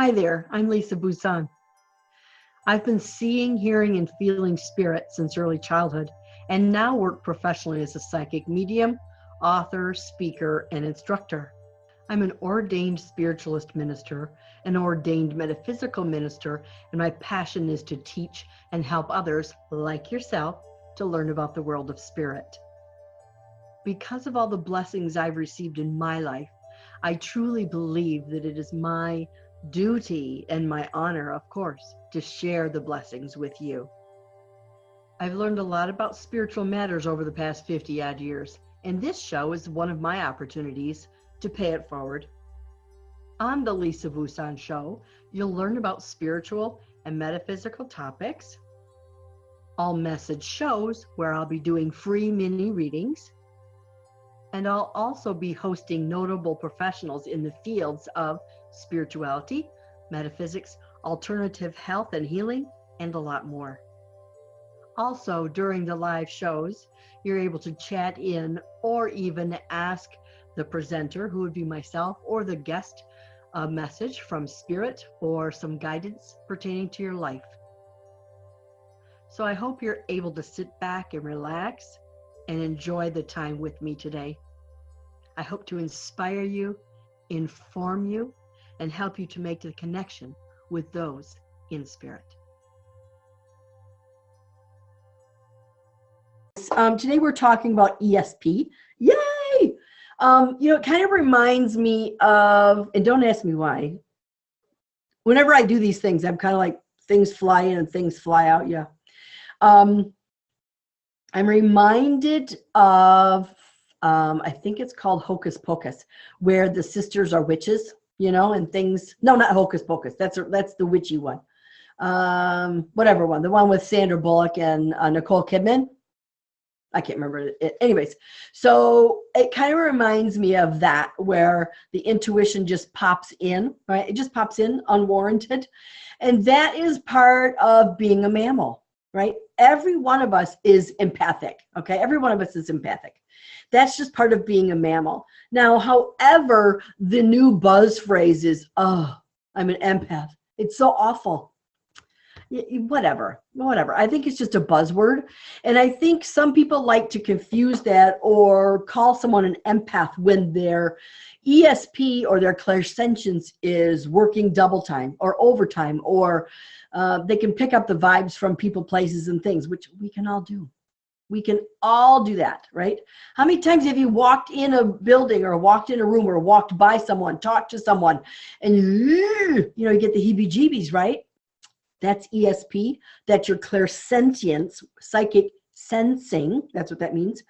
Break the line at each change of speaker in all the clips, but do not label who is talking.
Hi there, I'm Lisa Bousson. I've been seeing, hearing, and feeling spirit since early childhood, and now work professionally as a psychic medium, author, speaker, and instructor. I'm an ordained spiritualist minister, an ordained metaphysical minister, and my passion is to teach and help others, like yourself, to learn about the world of spirit. Because of all the blessings I've received in my life, I truly believe that it is my duty and my honor, of course, to share the blessings with you. I've learned a lot about spiritual matters over the past 50-odd years, and this show is one of my opportunities to pay it forward. On the Lisa Bousson Show, you'll learn about spiritual and metaphysical topics, all message shows where I'll be doing free mini readings, and I'll also be hosting notable professionals in the fields of spirituality, metaphysics, alternative health and healing, and a lot more. Also, during the live shows, you're able to chat in or even ask the presenter, who would be myself, or the guest, a message from spirit or some guidance pertaining to your life. So I hope you're able to sit back and relax and enjoy the time with me today. I hope to inspire you, inform you, and help you to make the connection with those in spirit. Today we're talking about ESP. Yay! It kind of reminds me of, and don't ask me why, whenever I do these things, I'm kind of like things fly in and things fly out. Yeah. I'm reminded of, I think it's called Hocus Pocus, where the sisters are witches, and things. No, not Hocus Pocus. That's the witchy one. Whatever one, the one with Sandra Bullock and Nicole Kidman. I can't remember it. Anyways, so it kind of reminds me of that, where the intuition just pops in, right? It just pops in unwarranted. And that is part of being a mammal, right? Every one of us is empathic, okay? Every one of us is empathic. That's just part of being a mammal. Now, however, the new buzz phrase is, oh, I'm an empath. It's so awful. Whatever. I think it's just a buzzword. And I think some people like to confuse that or call someone an empath when their ESP or their clairsentience is working double time or overtime, or they can pick up the vibes from people, places, and things, which we can all do. We can all do that, right? How many times have you walked in a building or walked in a room or walked by someone, talked to someone, and you get the heebie-jeebies, right? That's ESP. That's your clairsentience, psychic sensing. That's what that means.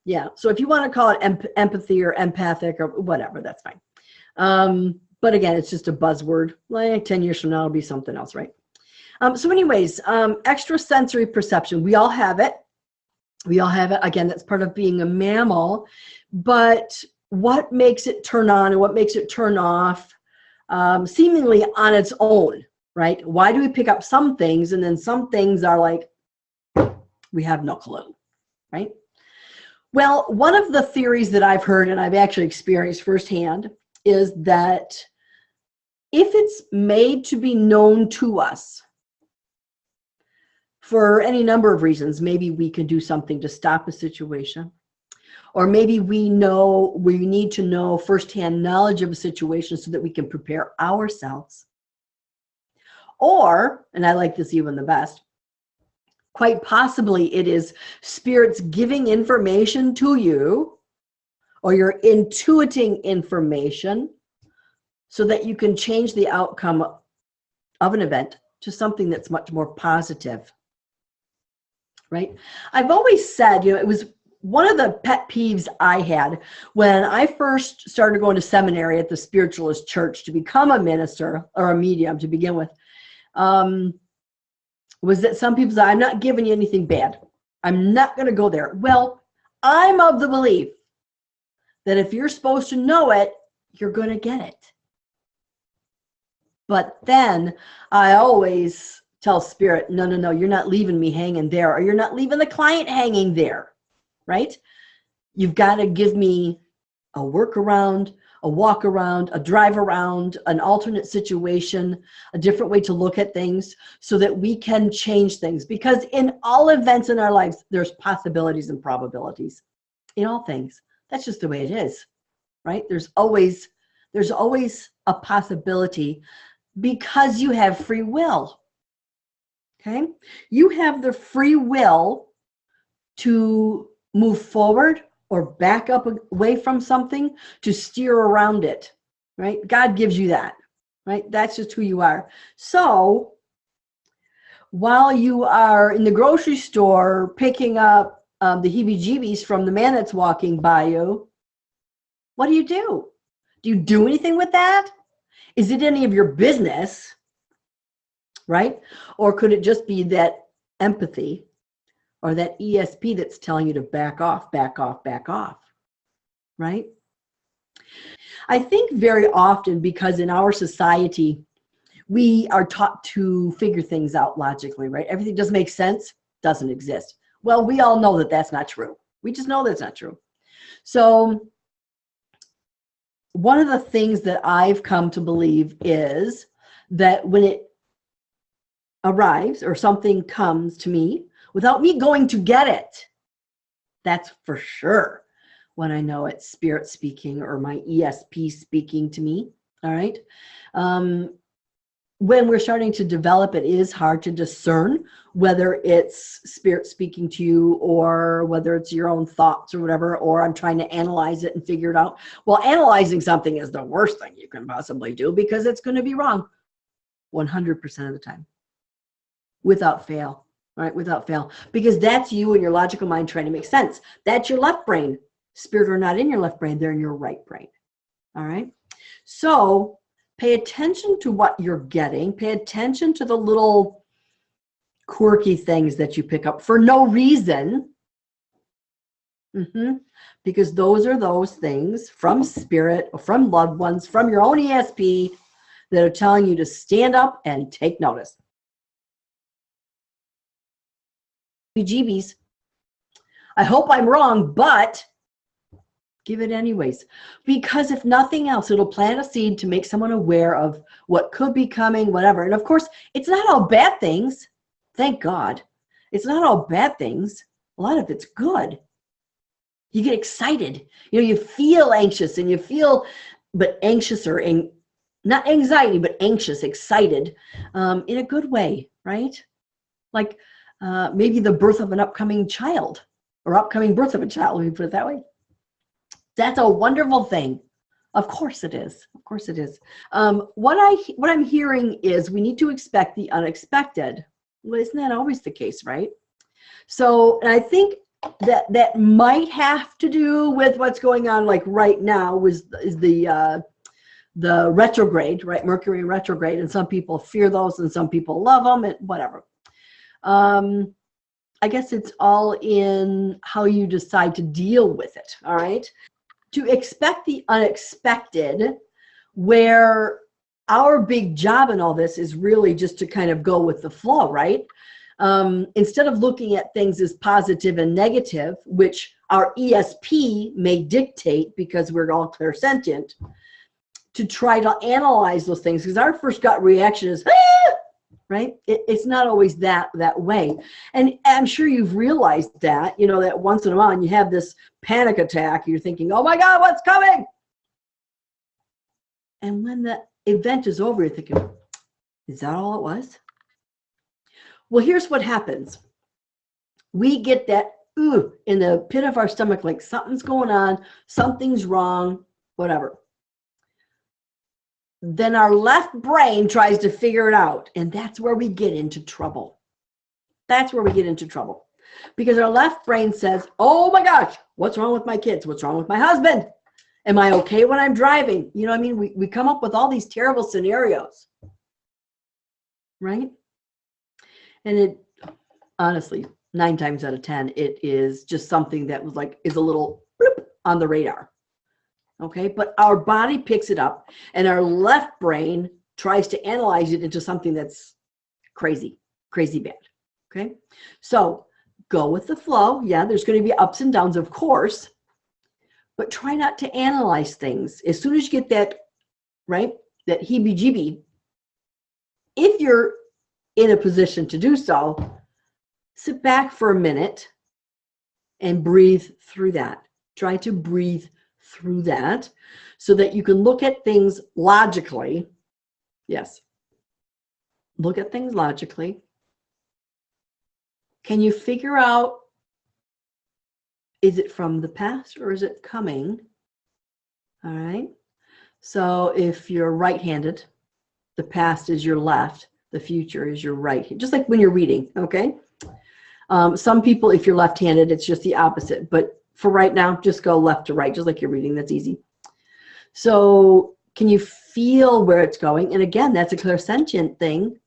Yeah. So if you want to call it empathy or empathic or whatever, that's fine. But again, it's just a buzzword. Like 10 years from now, it'll be something else, right? So anyways, extrasensory perception. We all have it. We all have it. Again, that's part of being a mammal. But what makes it turn on and what makes it turn off seemingly on its own? Right? Why do we pick up some things and then some things are like, we have no clue, right? Well, one of the theories that I've heard and I've actually experienced firsthand is that if it's made to be known to us for any number of reasons, maybe we can do something to stop a situation, or maybe we need to know firsthand knowledge of a situation so that we can prepare ourselves. Or, and I like this even the best, quite possibly it is spirits giving information to you, or you're intuiting information so that you can change the outcome of an event to something that's much more positive, right? I've always said, it was one of the pet peeves I had when I first started going to seminary at the Spiritualist Church to become a minister or a medium to begin with. Was that some people say, I'm not giving you anything bad. I'm not going to go there. Well, I'm of the belief that if you're supposed to know it, you're going to get it. But then I always tell spirit, no, you're not leaving me hanging there, or you're not leaving the client hanging there, right? You've got to give me a workaround a walk around, a drive around, an alternate situation, a different way to look at things so that we can change things. Because in all events in our lives, there's possibilities and probabilities in all things. That's just the way it is, right? There's always a possibility because you have free will. Okay? You have the free will to move forward or back up away from something, to steer around it, right? God gives you that, right? That's just who you are. So while you are in the grocery store picking up the heebie-jeebies from the man that's walking by you, what do? Do you do anything with that? Is it any of your business, right? Or could it just be that empathy or that ESP that's telling you to back off, back off, back off, right? I think very often, because in our society, we are taught to figure things out logically, right? Everything doesn't make sense, doesn't exist. Well, we all know that that's not true. We just know that's not true. So one of the things that I've come to believe is that when it arrives or something comes to me without me going to get it, that's for sure when I know it's spirit speaking or my ESP speaking to me. All right. When we're starting to develop, it is hard to discern whether it's spirit speaking to you or whether it's your own thoughts or whatever, or I'm trying to analyze it and figure it out. Well, analyzing something is the worst thing you can possibly do because it's going to be wrong 100% of the time, without fail, right? Without fail, because that's you and your logical mind trying to make sense. That's your left brain. Spirit are not in your left brain, they're in your right brain. All right. So pay attention to what you're getting. Pay attention to the little quirky things that you pick up for no reason. Because those are those things from spirit or from loved ones, from your own ESP that are telling you to stand up and take notice. Jeebies. I hope I'm wrong, but give it anyways, because if nothing else, it'll plant a seed to make someone aware of what could be coming, whatever. And of course, it's not all bad things. Thank God. It's not all bad things. A lot of it's good. You get excited. You feel anxious and you feel, but anxious or not anxiety, but anxious, excited in a good way, right? Like maybe the birth of an upcoming child or upcoming birth of a child, let me put it that way. That's a wonderful thing. Of course it is. Of course it is. What I'm hearing is we need to expect the unexpected. Well, isn't that always the case, right? So, and I think that might have to do with what's going on, like right now is the retrograde, right? Mercury retrograde, and some people fear those, and some people love them, and whatever. I guess it's all in how you decide to deal with it. All right. To expect the unexpected, where our big job in all this is really just to kind of go with the flow, right? Instead of looking at things as positive and negative, which our ESP may dictate because we're all clairsentient, to try to analyze those things, because our first gut reaction is, ah! Right? It's not always that way. And I'm sure you've realized that, that once in a while and you have this panic attack, you're thinking, oh my God, what's coming? And when the event is over, you're thinking, is that all it was? Well, here's what happens. We get that in the pit of our stomach, like something's going on, something's wrong, whatever. Then our left brain tries to figure it out. And that's where we get into trouble. That's where we get into trouble. Because our left brain says, oh my gosh, what's wrong with my kids? What's wrong with my husband? Am I okay when I'm driving? You know what I mean? We come up with all these terrible scenarios. Right? And it, honestly, 9 times out of 10, it is just something that was like, is a little bloop on the radar. Okay, but our body picks it up and our left brain tries to analyze it into something that's crazy bad. Okay, so go with the flow. Yeah, there's going to be ups and downs, of course, but try not to analyze things. As soon as you get that, right, that heebie-jeebie, if you're in a position to do so, sit back for a minute and breathe through that. Try to breathe through that so that you can look at things logically. Yes. Look at things logically. Can you figure out, is it from the past or is it coming? All right. So if you're right-handed, the past is your left, the future is your right, just like when you're reading, okay? Some people, if you're left-handed, it's just the opposite. But for right now, just go left to right, just like you're reading. That's easy. So can you feel where it's going? And again, that's a clairsentient thing,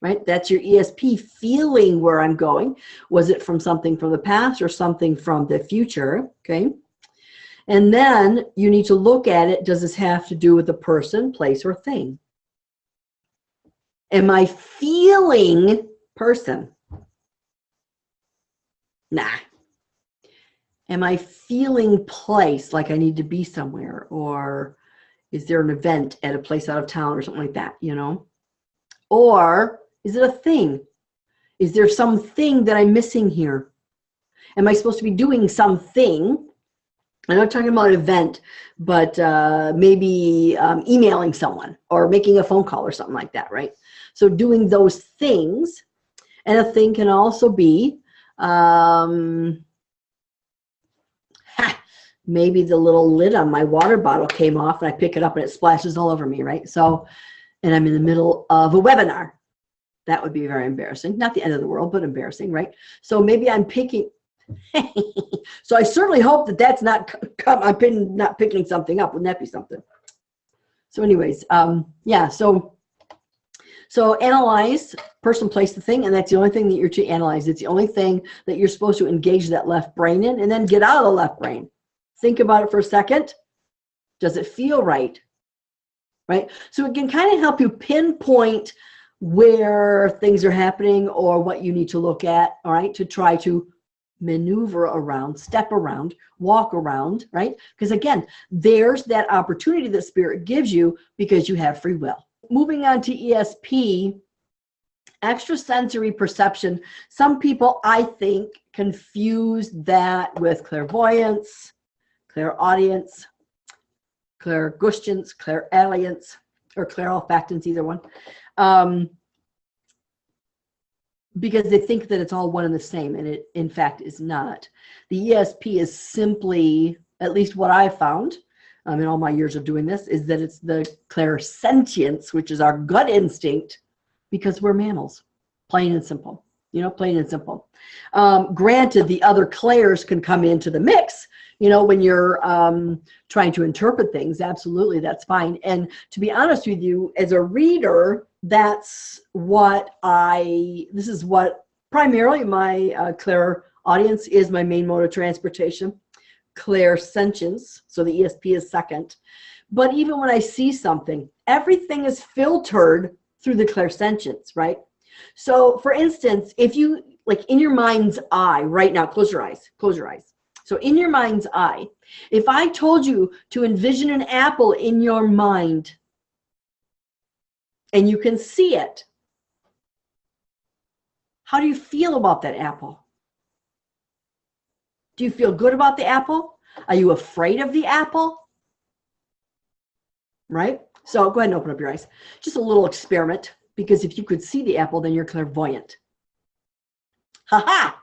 right? That's your ESP feeling where I'm going. Was it from something from the past or something from the future? Okay. And then you need to look at it. Does this have to do with a person, place, or thing? Am I feeling person? Nah. Am I feeling place, like I need to be somewhere? Or is there an event at a place out of town or something like that, you know? Or is it a thing? Is there something that I'm missing here? Am I supposed to be doing something? I'm not talking about an event, but maybe emailing someone or making a phone call or something like that, right? So doing those things. And a thing can also be maybe the little lid on my water bottle came off and I pick it up and it splashes all over me, right? So, and I'm in the middle of a webinar. That would be very embarrassing. Not the end of the world, but embarrassing, right? So maybe I'm picking. So I certainly hope that that's not, I'm not picking something up. Wouldn't that be something? So anyways, yeah, so analyze person, place, the thing, and that's the only thing that you're to analyze. It's the only thing that you're supposed to engage that left brain in, and then get out of the left brain. Think about it for a second. Does it feel right? Right? So it can kind of help you pinpoint where things are happening or what you need to look at, all right, to try to maneuver around, step around, walk around, right? Because again, there's that opportunity that Spirit gives you because you have free will. Moving on to ESP, extrasensory perception. Some people, I think, confuse that with clairvoyance, clairaudience, clairgustance, clairalience, or clairolfactance, either one. Because they think that it's all one and the same, and it in fact is not. The ESP is simply, at least what I found in all my years of doing this, is that it's the clairsentience, which is our gut instinct, because we're mammals, plain and simple, you know, plain and simple. Granted, the other clairs can come into the mix, you know, when you're trying to interpret things. Absolutely, that's fine. And to be honest with you, as a reader, that's what this is what primarily my clairaudience is, my main mode of transportation. Clairsentience, so the ESP is second. But even when I see something, everything is filtered through the clairsentience, right? So for instance, if you, like in your mind's eye right now, close your eyes, close your eyes. So in your mind's eye, if I told you to envision an apple in your mind and you can see it, how do you feel about that apple? Do you feel good about the apple? Are you afraid of the apple? Right? So go ahead and open up your eyes. Just a little experiment, because if you could see the apple, then you're clairvoyant. Ha-ha!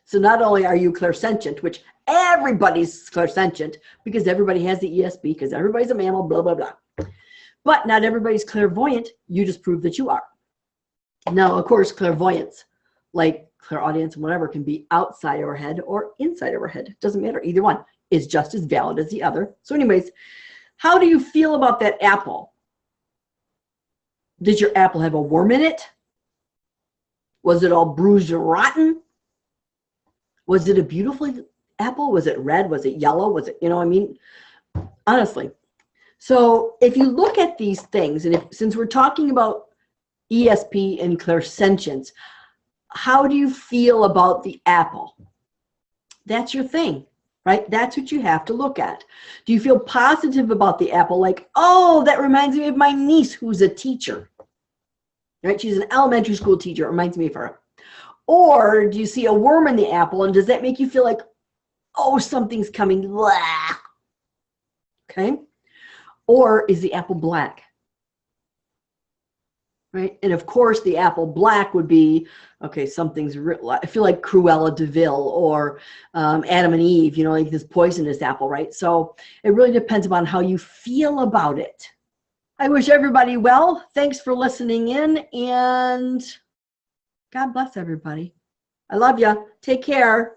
So not only are you clairsentient, which everybody's clairsentient, because everybody has the ESP, because everybody's a mammal, blah, blah, blah. But not everybody's clairvoyant. You just proved that you are. Now, of course, clairvoyance, like clairaudience and whatever, can be outside of our head or inside of our head. It doesn't matter. Either one is just as valid as the other. So anyways, how do you feel about that apple? Did your apple have a worm in it? Was it all bruised and rotten? Was it a beautiful apple? Was it red? Was it yellow? Was it, you know, I mean, honestly. So if you look at these things, and since we're talking about ESP and clairsentience, how do you feel about the apple? That's your thing, right? That's what you have to look at. Do you feel positive about the apple? Like, oh, that reminds me of my niece who's a teacher, right? She's an elementary school teacher. It reminds me of her. Or do you see a worm in the apple, and does that make you feel like, oh, something's coming? Blah. Okay. Or is the apple black? Right. And of course, the apple black would be, okay, something's real. I feel like Cruella de Vil or Adam and Eve, you know, like this poisonous apple, right? So it really depends upon how you feel about it. I wish everybody well. Thanks for listening in, and God bless everybody. I love you. Take care.